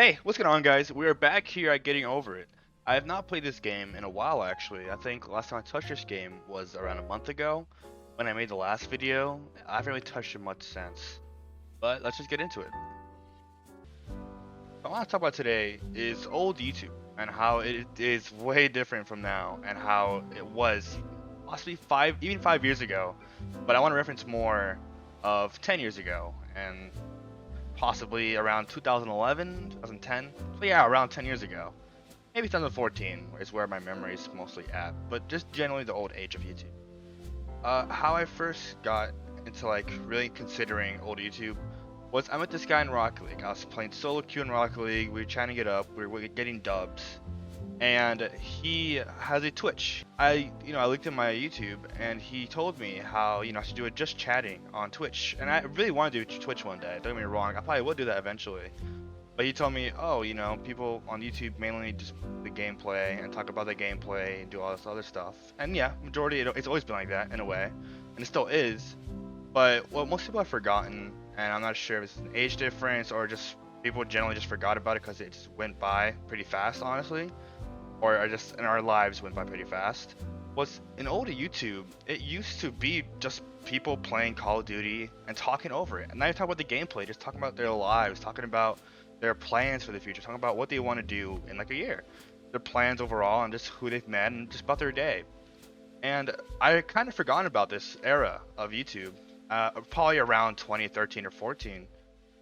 Hey, what's going on, guys? We are back here at Getting Over It. I have not played this game in a while, actually. I think last time I touched this game was around a month ago when I made the last video. I haven't really touched it much since. But let's just get into it. What I want to talk about today is old YouTube and how it is way different from now and how it was possibly even 5 years ago. But I want to reference more of 10 years ago and possibly around 2011, 2010. So yeah, around 10 years ago. Maybe 2014 is where my memory is mostly at, but just generally the old age of YouTube. How I first got into like really considering old YouTube was I met this guy in Rocket League. I was playing solo queue in Rocket League. We were trying to get up. We were getting dubs, and he has a Twitch. I looked at my YouTube, and he told me how I should do it just chatting on Twitch, and I really want to do Twitch one day. Don't get me wrong. I probably will do that eventually. But he told me, oh, people on YouTube mainly just the gameplay and talk about the gameplay and do all this other stuff. And yeah, majority it's always been like that in a way, and it still is. But what most people have forgotten, and I'm not sure if it's an age difference or just people generally just forgot about it because it just went by pretty fast, honestly, or just in our lives went by pretty fast. Was in older YouTube, it used to be just people playing Call of Duty and talking over it. And now you talk about the gameplay, just talking about their lives, talking about their plans for the future, talking about what they want to do in like a year, their plans overall, and just who they've met, and just about their day. And I kind of forgotten about this era of YouTube, probably around 2013 or 14.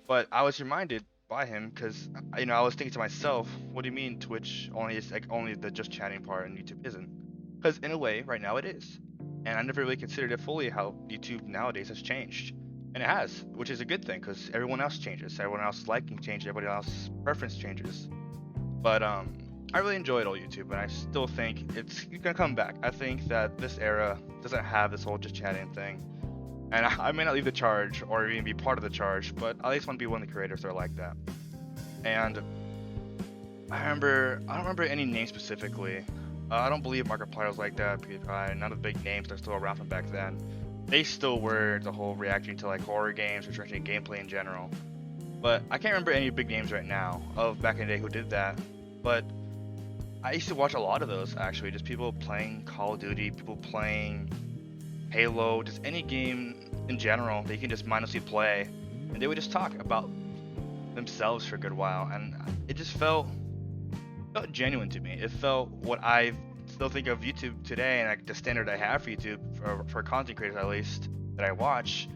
But I was reminded by him because I was thinking to myself, what do you mean Twitch only is like only the just chatting part and YouTube isn't? Because in a way, right now it is. And I never really considered it fully how YouTube nowadays has changed. And it has, which is a good thing because everyone else changes, everyone else liking changes, everybody else preference changes. But I really enjoyed old YouTube, and I still think it's gonna come back. I think that this era doesn't have this whole just chatting thing, and I may not leave the charge or even be part of the charge, but I at least want to be one of the creators that are like that. And I don't remember any names specifically. I don't believe Markiplier was like that. None of the big names that are still around from back then. They still were the whole reacting to like horror games or reacting to gameplay in general. But I can't remember any big names right now of back in the day who did that. But I used to watch a lot of those actually, just people playing Call of Duty, people playing Halo, just any game in general that you can just mindlessly play, and they would just talk about themselves for a good while, and it just felt genuine to me. It felt what I still think of YouTube today, and like the standard I have for YouTube for content creators at least that I watch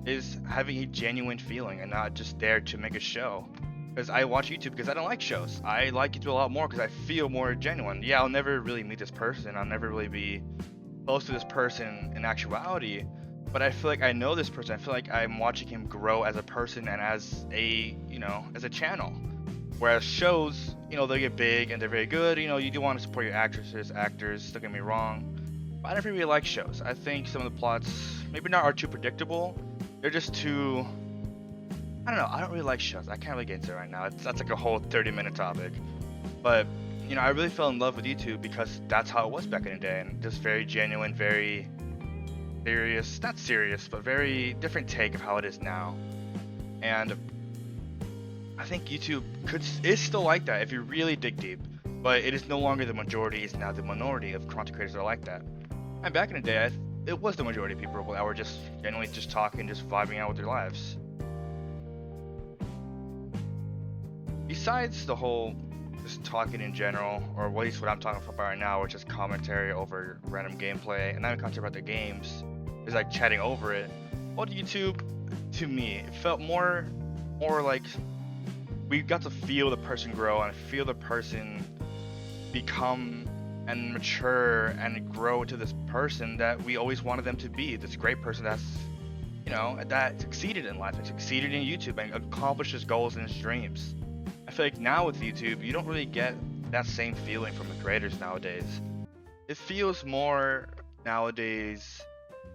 is having a genuine feeling and not just there to make a show. Because I watch YouTube because I don't like shows. I like YouTube a lot more because I feel more genuine. Yeah, I'll never really meet this person. I'll never really be close to this person in actuality. But I feel like I know this person. I feel like I'm watching him grow as a person and as as a channel. Whereas shows, they get big and they're very good. You do want to support your actresses, actors, don't get me wrong. But I never really like shows. I think some of the plots maybe not are too predictable. They're just too, I don't know. I don't really like shows. I can't really get into it right now. That's like a whole 30-minute topic. But, I really fell in love with YouTube because that's how it was back in the day. And just very genuine, very serious, not serious, but very different take of how it is now. And I think YouTube is still like that if you really dig deep, but it is no longer the majority, it's now the minority of content creators that are like that. And back in the day, it was the majority of people that were just generally just talking, just vibing out with their lives. Besides the whole just talking in general, or at least what I'm talking about right now, which is commentary over random gameplay, and not even commentary about the games, is like chatting over it. Old YouTube, to me, it felt more like we got to feel the person grow and feel the person become and mature and grow to this person that we always wanted them to be. This great person that's, that succeeded in life and succeeded in YouTube and accomplished his goals and his dreams. I feel like now with YouTube, you don't really get that same feeling from the creators nowadays. It feels more nowadays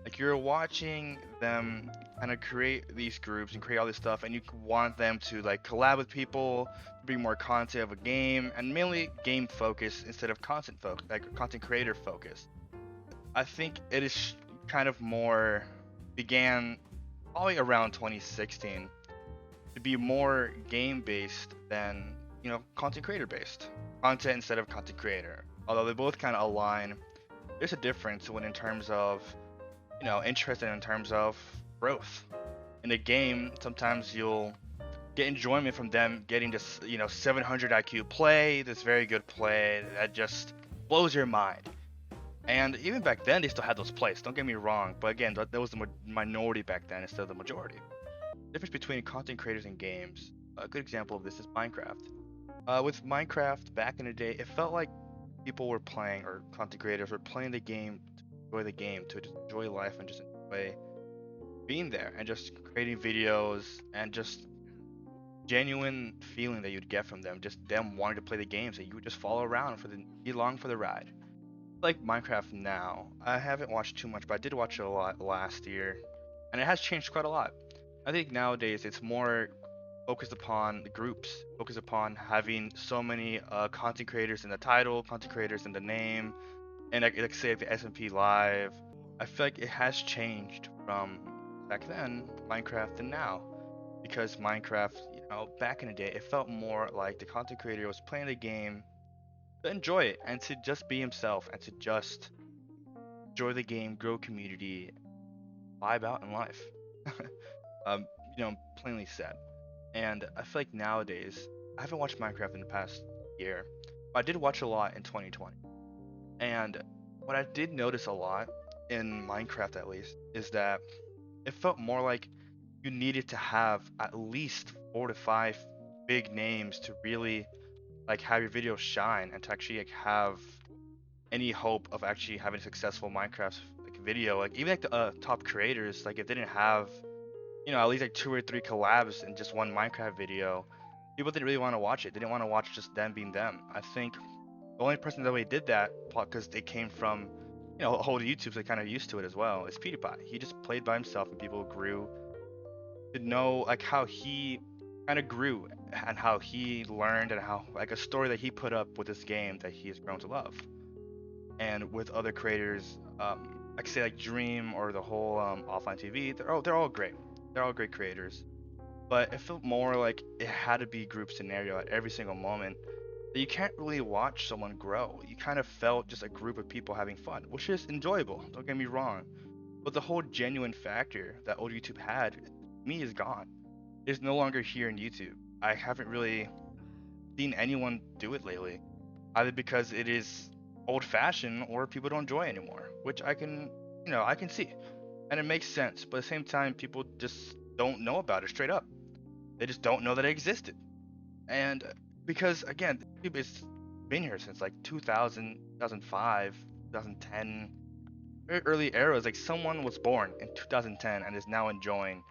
like you're watching them kind of create these groups and create all this stuff, and you want them to like collab with people, bring more content of a game, and mainly game focus instead of like content creator focus. I think it is kind of more began probably around 2016 to be more game based than content creator based content instead of content creator. Although they both kind of align, there's a difference when in terms of interest and in terms of growth. In a game, sometimes you'll get enjoyment from them getting this 700 IQ play, this very good play that just blows your mind. And even back then, they still had those plays. Don't get me wrong, but again, that was the minority back then instead of the majority. Difference between content creators and games. A good example of this is Minecraft. With Minecraft back in the day, it felt like people were playing, or content creators were playing the game to enjoy the game, to just enjoy life and just enjoy being there and just creating videos and just genuine feeling that you'd get from them, just them wanting to play the games that you would just follow around for the be along for the ride. Like Minecraft now, I haven't watched too much, but I did watch it a lot last year, and it has changed quite a lot. I think nowadays it's more focused upon the groups, focused upon having so many content creators in the title, content creators in the name, and like say the SMP Live. I feel like it has changed from back then, Minecraft, and now. Because Minecraft, back in the day, it felt more like the content creator was playing the game to enjoy it and to just be himself and to just enjoy the game, grow community, vibe out in life. um, plainly said. And I feel like nowadays, I haven't watched Minecraft in the past year, but I did watch a lot in 2020. And what I did notice a lot in Minecraft, at least, is that it felt more like you needed to have at least 4 to 5 big names to really like have your video shine and to actually like have any hope of actually having a successful Minecraft like video. Like even like the top creators, like if they didn't have at least like 2 or 3 collabs in just one Minecraft video, people didn't really want to watch it. They didn't want to watch just them being them. I think the only person that really did that, because they came from whole YouTube, so they kind of used to it as well, is PewDiePie. He just played by himself and people grew to know like how he kind of grew and how he learned and how like a story that he put up with this game that he has grown to love. And with other creators, I could say like Dream or the whole offline TV, they're all great. They're all great creators. But it felt more like it had to be group scenario at every single moment. That you can't really watch someone grow. You kind of felt just a group of people having fun, which is enjoyable. Don't get me wrong. But the whole genuine factor that old YouTube had, to me, is gone. It's no longer here in YouTube. I haven't really seen anyone do it lately, either because it is old-fashioned or people don't enjoy it anymore, which I can see, and it makes sense. But at the same time, people just don't know about it straight up. They just don't know that it existed, and because again, YouTube has been here since like 2000, 2005, 2010, very early eras. Like someone was born in 2010 and is now enjoying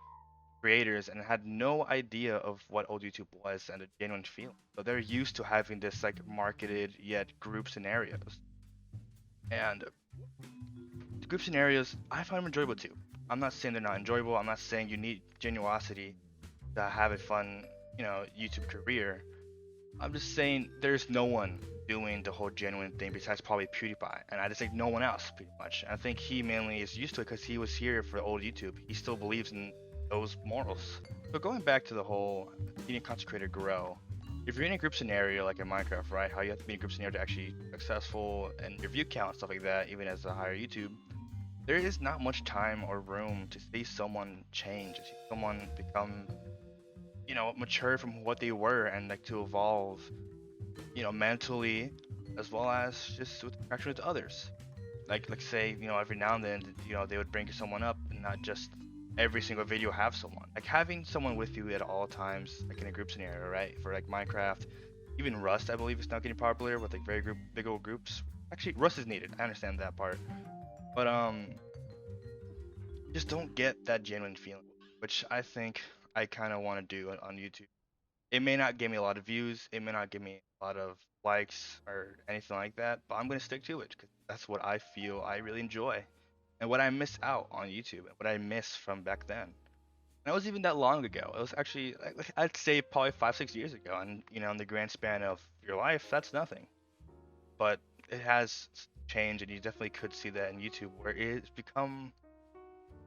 creators and had no idea of what old YouTube was and a genuine feeling. So they're used to having this like marketed yet group scenarios. And the group scenarios, I find them enjoyable too. I'm not saying they're not enjoyable. I'm not saying you need genuosity to have a fun, YouTube career. I'm just saying there's no one doing the whole genuine thing besides probably PewDiePie, and I just think no one else pretty much. I think he mainly is used to it because he was here for old YouTube. He still believes in those morals. So going back to the whole being a content creator grow, if you're in a group scenario like in Minecraft, right? How you have to be in a group scenario to actually be successful and your view count stuff like that, even as a higher YouTube, there is not much time or room to see someone change, to see someone become mature from what they were and like to evolve, mentally as well as just with interaction with others. Like say, every now and then, they would bring someone up and not just every single video have someone. Like having someone with you at all times, like in a group scenario, right? For like Minecraft, even Rust, I believe is now getting popular with like very big old groups. Actually, Rust is needed. I understand that part, but just don't get that genuine feeling, which I think I kind of want to do on YouTube. It may not give me a lot of views, it may not give me a lot of likes or anything like that, but I'm gonna stick to it because that's what I feel I really enjoy and what I miss out on YouTube and what I miss from back then. And that was even that long ago. It was actually, like, I'd say probably 5, 6 years ago. And in the grand span of your life, that's nothing. But it has changed, and you definitely could see that in YouTube where it's become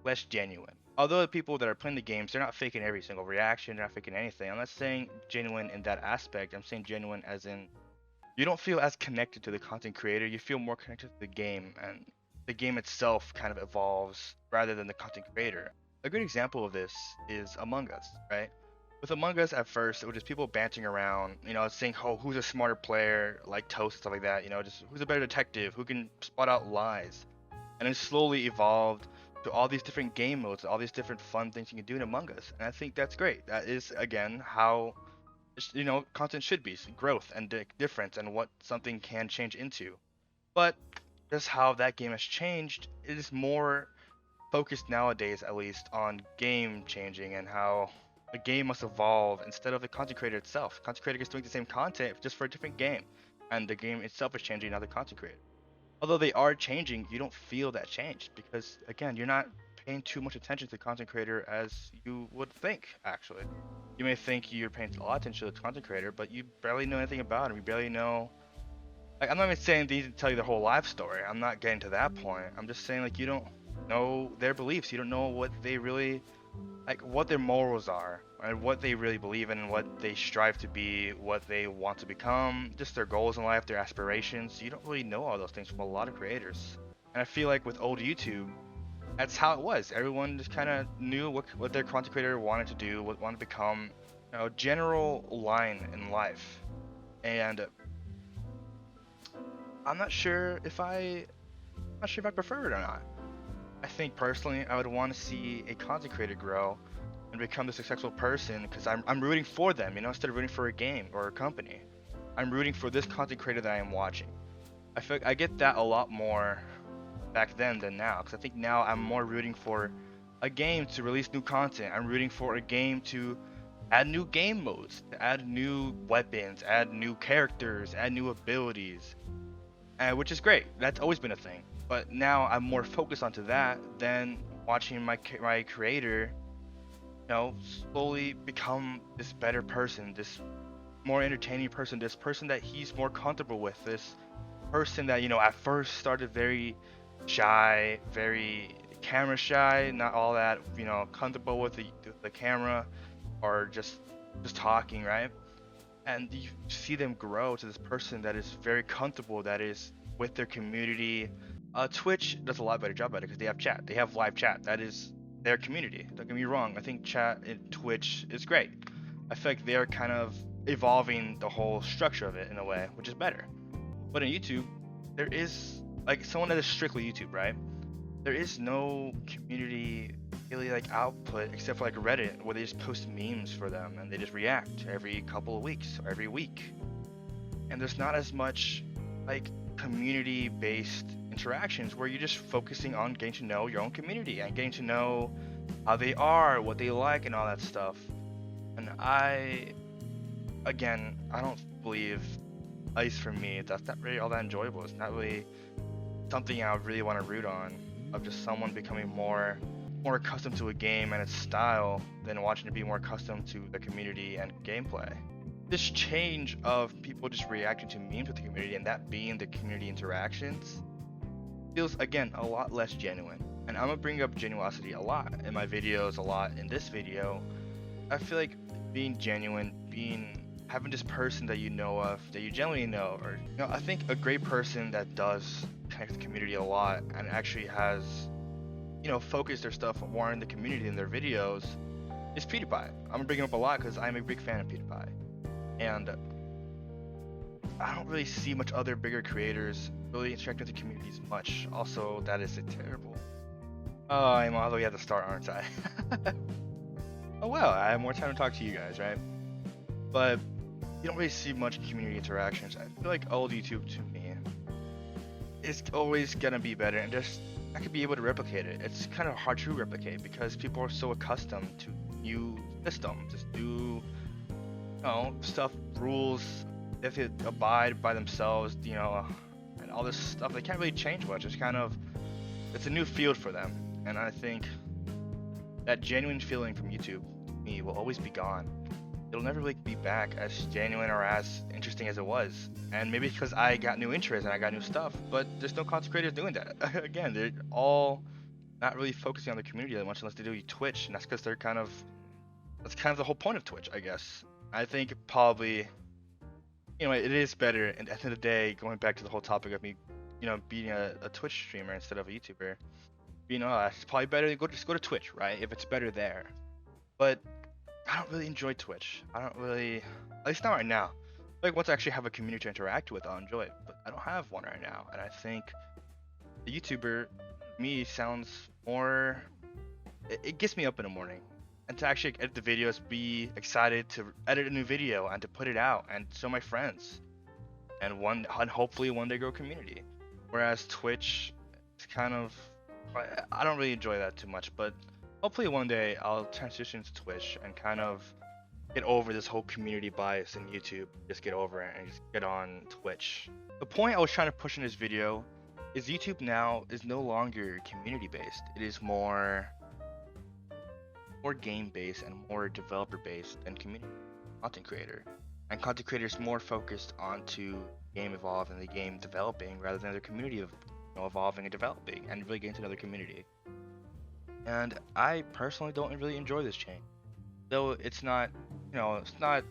less genuine. although the people that are playing the games, they're not faking every single reaction, they're not faking anything. I'm not saying genuine in that aspect. I'm saying genuine as in you don't feel as connected to the content creator. You feel more connected to the game, and the game itself kind of evolves rather than the content creator. A good example of this is Among Us, right? With Among Us, at first, it was just people bantering around, saying, "Oh, who's a smarter player?" Like Toast, stuff like that. Just who's a better detective, who can spot out lies, and it slowly evolved to all these different game modes, all these different fun things you can do in Among Us, and I think that's great. That is again how content should be growth and difference and what something can change into. But just how that game has changed, it is more focused nowadays, at least, on game changing and how the game must evolve instead of the content creator itself. Content creator is doing the same content just for a different game, and the game itself is changing, not the content creator. Although they are changing, you don't feel that change because again, you're not paying too much attention to the content creator as you would think. Actually, you may think you're paying a lot of attention to the content creator, but you barely know anything about him. You barely know. Like, I'm not even saying they need to tell you their whole life story. I'm not getting to that point. I'm just saying like you don't know their beliefs. You don't know what they really like, what their morals are, and what they really believe in, and what they strive to be, what they want to become, just their goals in life, their aspirations. You don't really know all those things from a lot of creators. And I feel like with old YouTube, that's how it was. Everyone just kind of knew what their content creator wanted to do, what wanted to become, general line in life. And I'm not sure if I prefer it or not. I think personally, I would want to see a content creator grow and become a successful person because I'm rooting for them, instead of rooting for a game or a company. I'm rooting for this content creator that I am watching. I feel like I get that a lot more back then than now because I think now I'm more rooting for a game to release new content. I'm rooting for a game to add new game modes, to add new weapons, add new characters, add new abilities, which is great. That's always been a thing. But now I'm more focused onto that than watching my creator, slowly become this better person, this more entertaining person, this person that he's more comfortable with, this person that at first started very shy, very camera shy, not all that comfortable with the camera or just talking, right? And you see them grow to this person that is very comfortable, that is with their community. Twitch does a lot better job at it because they have chat, they have live chat. That is their community. Don't get me wrong. I think chat in Twitch is great. I feel like they're kind of evolving the whole structure of it in a way, which is better. But in YouTube, there is like someone that is strictly YouTube, right? There is no community really like output except for like Reddit where they just post memes for them and they just react every couple of weeks or every week. And there's not as much like community based interactions where you're just focusing on getting to know your own community and getting to know how they are, what they like, and all that stuff. And I don't believe, at least for me, that's not really all that enjoyable. It's not really something I would really want to root on, of just someone becoming more accustomed to a game and its style than watching it be more accustomed to the community and gameplay. This change of people just reacting to memes with the community and that being the community interactions feels again a lot less genuine. And I'm gonna bring up genuosity a lot in my videos, a lot in this video. I feel like being genuine, having this person that you know of, that you genuinely know, or I think a great person that does connect with the community a lot and actually has focused their stuff more in the community in their videos is PewDiePie. I'm gonna bring him up a lot because I'm a big fan of PewDiePie. And I don't really see much other bigger creators really interacting with the communities much. Also, that is terrible. Oh, I'm all the way at the start, aren't I? Oh well, I have more time to talk to you guys, right? But you don't really see much community interactions. I feel like old YouTube to me is always gonna be better, and just I could be able to replicate it. It's kind of hard to replicate because people are so accustomed to new systems, just new stuff, rules. They have to abide by themselves, and all this stuff. They can't really change much. It's a new field for them. And I think that genuine feeling from YouTube, to me, will always be gone. It'll never really be back as genuine or as interesting as it was. And maybe it's because I got new interests and I got new stuff, but there's no content creators doing that. Again, they're all not really focusing on the community that much unless they do Twitch, and that's because that's kind of the whole point of Twitch, I guess. I think probably, it is better. And at the end of the day, going back to the whole topic of me, being a Twitch streamer instead of a YouTuber, it's probably better to just go to Twitch, right? If it's better there. But I don't really enjoy Twitch. I don't really, at least not right now. Like once I actually have a community to interact with, I'll enjoy it. But I don't have one right now, and I think the YouTuber, me, sounds more. It gets me up in the morning, and to actually edit the videos, be excited to edit a new video and to put it out and show my friends, and hopefully one day grow a community. Whereas Twitch, it's kind of, I don't really enjoy that too much, but hopefully one day I'll transition to Twitch and kind of get over this whole community bias in YouTube. Just get over it and just get on Twitch. The point I was trying to push in this video is YouTube now is no longer community based. It is more game based and more developer based than community content creator. And content creators more focused onto game evolve and the game developing rather than the community of evolving and developing and really getting to know the community. And I personally don't really enjoy this change. Though it's not, it's not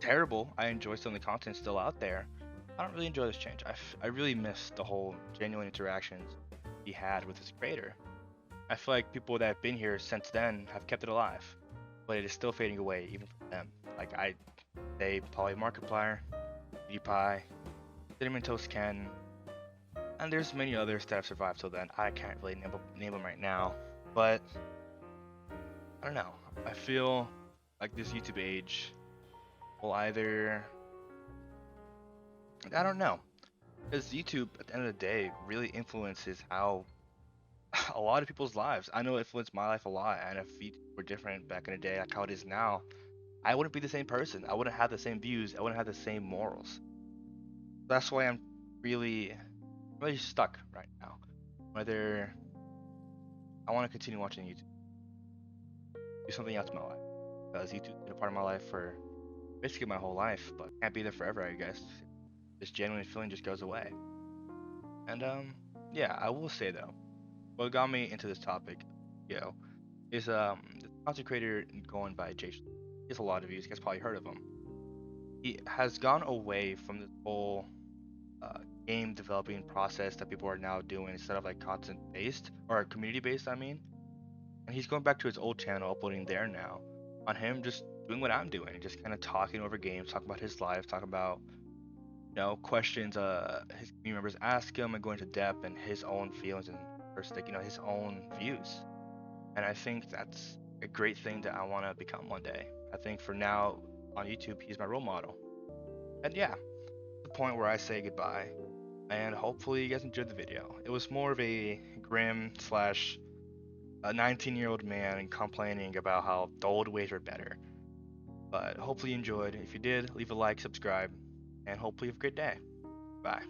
terrible. I enjoy some of the content still out there. I don't really enjoy this change. I really miss the whole genuine interactions he had with his creator. I feel like people that have been here since then have kept it alive, but it is still fading away even from them. Like they probably Markiplier, PewDiePie, Cinnamon Toast Ken, and there's many others that have survived till then. I can't really name them right now, but I don't know. I feel like this YouTube age will either, I don't know, because YouTube at the end of the day really influences how a lot of people's lives. I know it influenced my life a lot, and if YouTube were different back in the day, like how it is now, I wouldn't be the same person. I wouldn't have the same views. I wouldn't have the same morals. That's why I'm really stuck right now. Whether I want to continue watching YouTube, do something else in my life, because YouTube's been a part of my life for basically my whole life, but can't be there forever, I guess. This genuine feeling just goes away. And yeah, I will say though, what got me into this topic, is the content creator going by Jay. He has a lot of views. You guys probably heard of him. He has gone away from this whole game developing process that people are now doing instead of like content based or community based. I mean, and he's going back to his old channel, uploading there now. On him just doing what I'm doing, just kind of talking over games, talking about his life, talking about questions his community members ask him, and going into depth and his own feelings and his own views. And I think that's a great thing that I want to become one day. I think for now on YouTube, he's my role model. And yeah, the point where I say goodbye. And hopefully you guys enjoyed the video. It was more of a grim slash a 19-year-old man complaining about how the old ways were better. But hopefully you enjoyed. If you did, leave a like, subscribe, and hopefully you have a great day. Bye.